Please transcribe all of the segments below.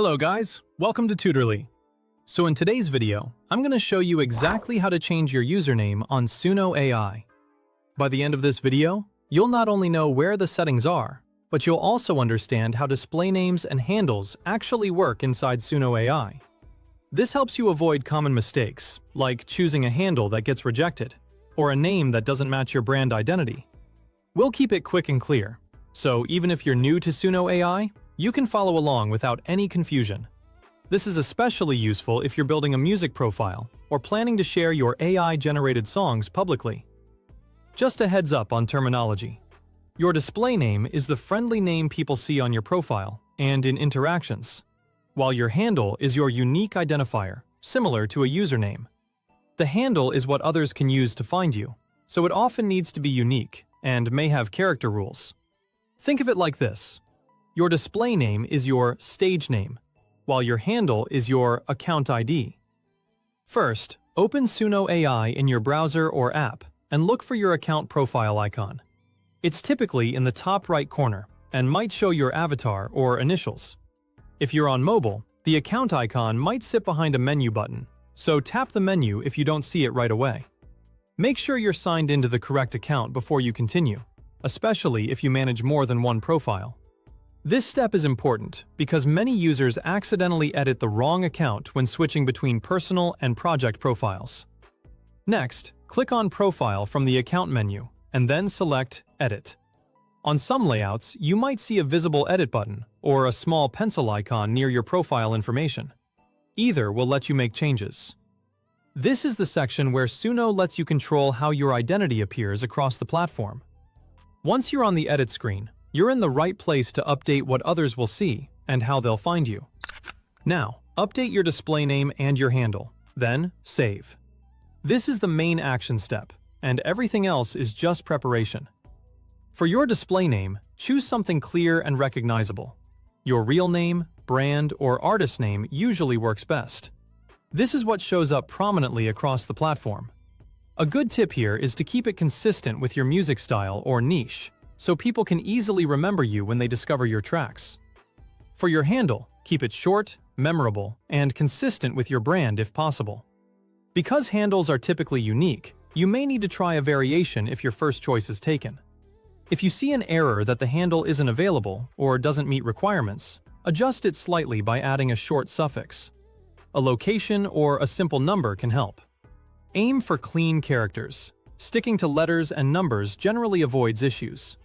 Hello guys, welcome to Tutorly. So in today's video, I'm going to show you exactly how to change your username on Suno AI. By the end of this video, you'll not only know where the settings are, but you'll also understand how display names and handles actually work inside Suno AI. This helps you avoid common mistakes, like choosing a handle that gets rejected, or a name that doesn't match your brand identity. We'll keep it quick and clear, so even if you're new to Suno AI, you can follow along without any confusion. This is especially useful if you're building a music profile or planning to share your AI-generated songs publicly. Just a heads up on terminology. Your display name is the friendly name people see on your profile and in interactions, while your handle is your unique identifier, similar to a username. The handle is what others can use to find you, so it often needs to be unique and may have character rules. Think of it like this. Your display name is your stage name, while your handle is your account ID. First, open Suno AI in your browser or app and look for your account profile icon. It's typically in the top right corner and might show your avatar or initials. If you're on mobile, the account icon might sit behind a menu button, so tap the menu if you don't see it right away. Make sure you're signed into the correct account before you continue, especially if you manage more than one profile. This step is important because many users accidentally edit the wrong account when switching between personal and project profiles. Next, click on Profile from the account menu and then select Edit. On some layouts, you might see a visible edit button or a small pencil icon near your profile information. Either will let you make changes. This is the section where Suno lets you control how your identity appears across the platform. Once you're on the edit screen, you're in the right place to update what others will see and how they'll find you. Now, update your display name and your handle, then save. This is the main action step, and everything else is just preparation. For your display name, choose something clear and recognizable. Your real name, brand, or artist name usually works best. This is what shows up prominently across the platform. A good tip here is to keep it consistent with your music style or niche, so people can easily remember you when they discover your tracks. For your handle, keep it short, memorable, and consistent with your brand if possible. Because handles are typically unique, you may need to try a variation if your first choice is taken. If you see an error that the handle isn't available or doesn't meet requirements, adjust it slightly by adding a short suffix. A location or a simple number can help. Aim for clean characters. Sticking to letters and numbers generally avoids issues.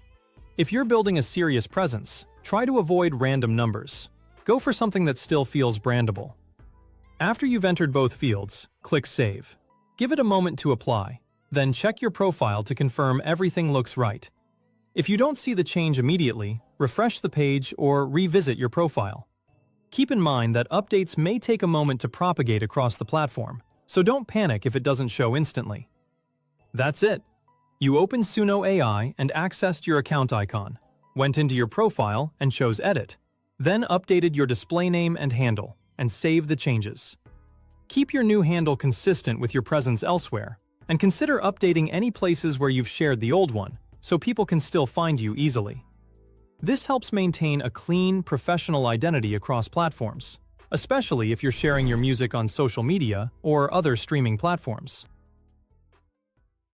If you're building a serious presence, try to avoid random numbers. Go for something that still feels brandable. After you've entered both fields, click Save. Give it a moment to apply, then check your profile to confirm everything looks right. If you don't see the change immediately, refresh the page or revisit your profile. Keep in mind that updates may take a moment to propagate across the platform, so don't panic if it doesn't show instantly. That's it. You opened Suno AI and accessed your account icon, went into your profile and chose Edit, then updated your display name and handle, and saved the changes. Keep your new handle consistent with your presence elsewhere, and consider updating any places where you've shared the old one, so people can still find you easily. This helps maintain a clean, professional identity across platforms, especially if you're sharing your music on social media or other streaming platforms.